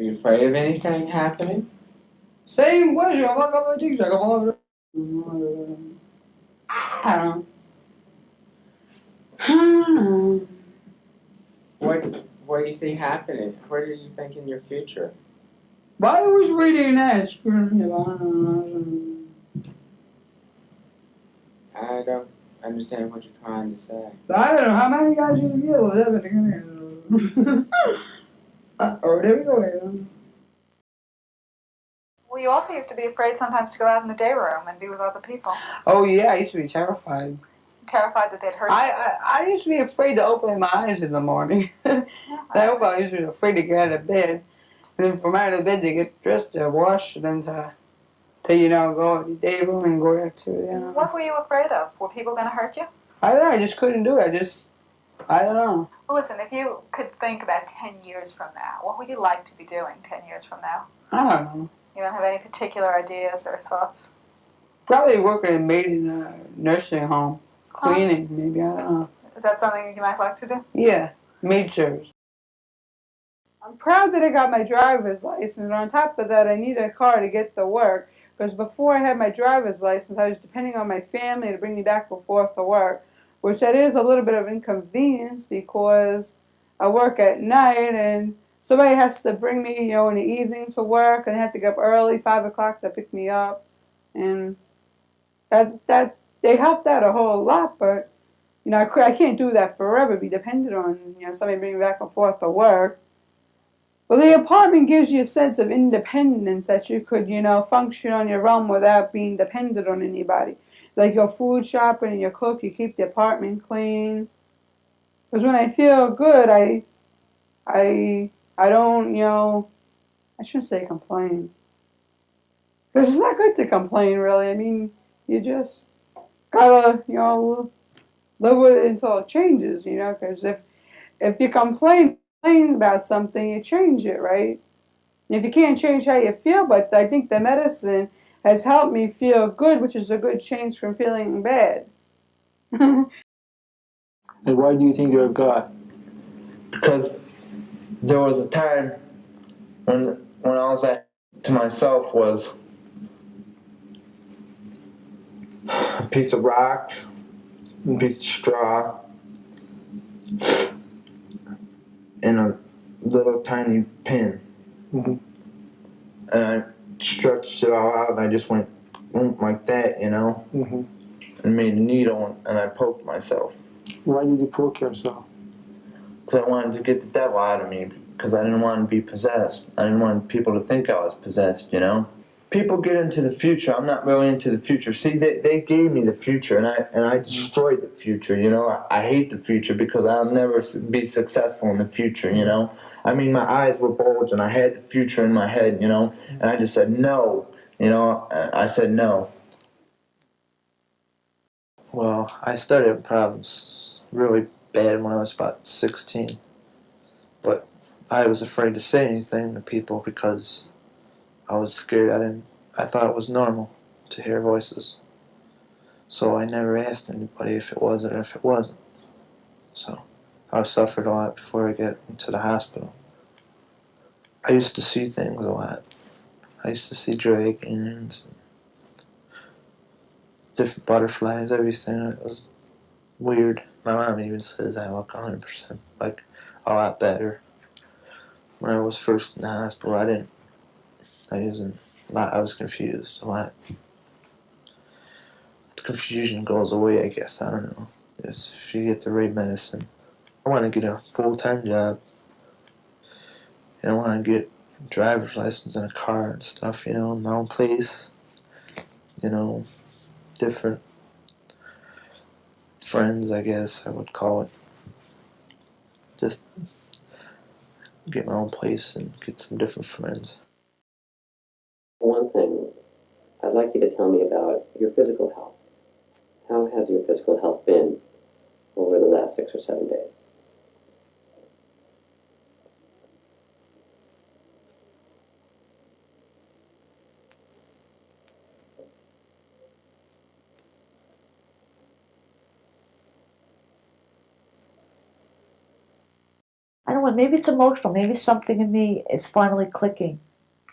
you afraid of anything happening? Same question. I don't know. What do you see happening? What do you think in your future? Why was reading that? I don't understand what you're trying to say. I don't know how many guys you get living. Or there we go. Well, you also used to be afraid sometimes to go out in the day room and be with other people. Oh yeah, I used to be terrified. Terrified that they'd hurt you. I used to be afraid to open my eyes in the morning. I used to be afraid to get out of bed. And then from out of bed to get dressed, to wash, and then to go in the day room and go back to What were you afraid of? Were people going to hurt you? I don't know. I just couldn't do it. I don't know. Well, listen, if you could think about 10 years from now, what would you like to be doing 10 years from now? I don't know. You don't have any particular ideas or thoughts? Probably working a maid in a nursing home. Cleaning, maybe. I don't know. Is that something you might like to do? Yeah, maid service. I'm proud that I got my driver's license, and on top of that, I need a car to get to work. Because before I had my driver's license, I was depending on my family to bring me back and forth to work, which that is a little bit of inconvenience because I work at night and somebody has to bring me, in the evening to work, and they have to get up early, 5 o'clock, to pick me up, and that they helped out a whole lot, but I can't do that forever. Be dependent on somebody bringing me back and forth to work. Well, the apartment gives you a sense of independence that you could, function on your own without being dependent on anybody. Like your food shopping and your cook, you keep the apartment clean. Because when I feel good, I don't, I shouldn't say complain. Because it's not good to complain, really. I mean, you just gotta, live with it until it changes, because if you complain about something, you change it, right? If you can't change how you feel, but I think the medicine has helped me feel good, which is a good change from feeling bad. And why do you think you're a god? Because there was a time when I was to myself was a piece of rock, a piece of straw, and a little tiny pin. Mm-hmm. And I stretched it all out, and I just went like that, Mm-hmm. and made a needle, and I poked myself. Why did you poke yourself? Because I wanted to get the devil out of me, because I didn't want to be possessed. I didn't want people to think I was possessed, People get into the future. I'm not really into the future. See, they gave me the future, and I destroyed the future, I hate the future because I'll never be successful in the future, I mean, my eyes were bulged, and I had the future in my head, and I just said no, I said no. Well, I started having problems really bad when I was about 16. But I was afraid to say anything to people because I was scared. I thought it was normal to hear voices. So I never asked anybody if it was or if it wasn't. So I suffered a lot before I got into the hospital. I used to see things a lot. I used to see dragons, different butterflies, everything. It was weird. My mom even says I look 100%, like a lot better. When I was first in the hospital, I was confused a lot. The confusion goes away, I guess. I don't know. If you get the right medicine. I want to get a full-time job. And I want to get a driver's license and a car and stuff, my own place. Different friends, I guess I would call it. Just get my own place and get some different friends. One thing, I'd like you to tell me about your physical health. How has your physical health been over the last 6 or 7 days? I don't one. Maybe it's emotional. Maybe something in me is finally clicking.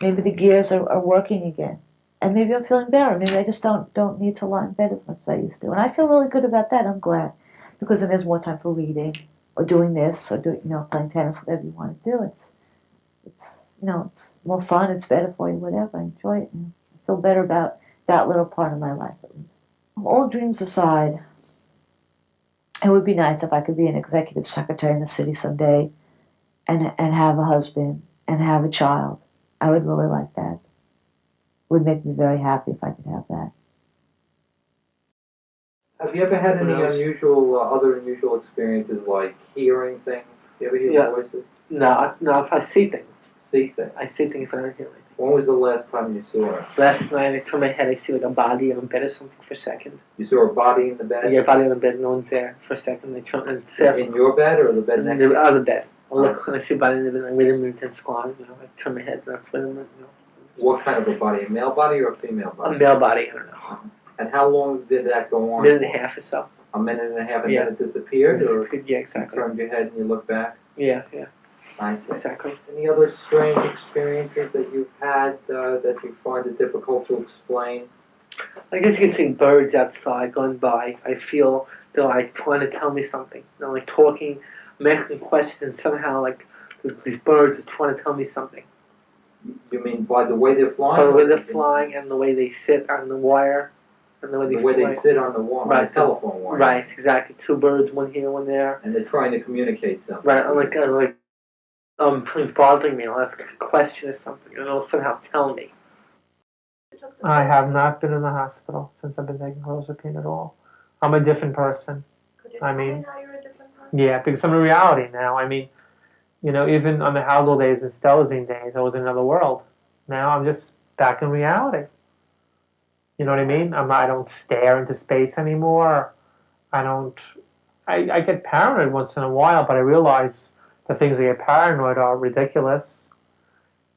Maybe the gears are working again. And maybe I'm feeling better. Maybe I just don't need to lie in bed as much as I used to. And I feel really good about that. I'm glad. Because then there's more time for reading or doing this or playing tennis, whatever you want to do. It's it's more fun, it's better for you, whatever. I enjoy it and I feel better about that little part of my life at least. All dreams aside, it would be nice if I could be an executive secretary in the city someday and have a husband and have a child. I would really like that. It would make me very happy if I could have that. Have you ever had any other unusual experiences like hearing things? Do you ever hear voices? No, if I see things. See things? I see things, but I don't hear anything. When was the last time you saw it? Last night I turn my head, I see like a body on bed or something for a second. You saw a body in the bed? Yeah, a body on the bed, no one's there for a second. In your bed or the bed next to you? On the bed. I look and I see a body in the bed, I wait a minute and squat, I turn my head and I wait a minute, What kind of a body? A male body or a female body? A male body, I don't know. And how long did that go on? A minute and a half or so. A minute and a half and then it disappeared? Or yeah, exactly. You turned your head and you looked back? Yeah. I see. Exactly. Any other strange experiences that you've had that you find it difficult to explain? I guess you can see birds outside going by. I feel they're like trying to tell me something. They're like talking, I'm asking questions. Somehow, like these birds are trying to tell me something. You mean by the way they're flying? By the way they're flying and the way they sit on the wire. And the way they sit on the wire, right, on the telephone wire. Right, exactly. Two birds, one here, one there. And they're trying to communicate something. Right, something's bothering me. I'll ask a question or something, and it'll somehow tell me. I have not been in the hospital since I've been taking clozapine at all. I'm a different person. Could you tell me how you're a different person? Yeah, because I'm in reality now. I mean, even on the Haldol days and Stelzine days, I was in another world. Now I'm just back in reality. You know what I mean? I don't stare into space anymore. I get paranoid once in a while, but I realize the things I get paranoid are ridiculous.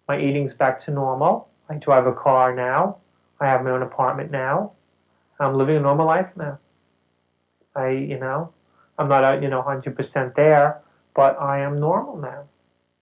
My eating's back to normal. I drive a car now. I have my own apartment now. I'm living a normal life now. I'm not 100% there, but I am normal now.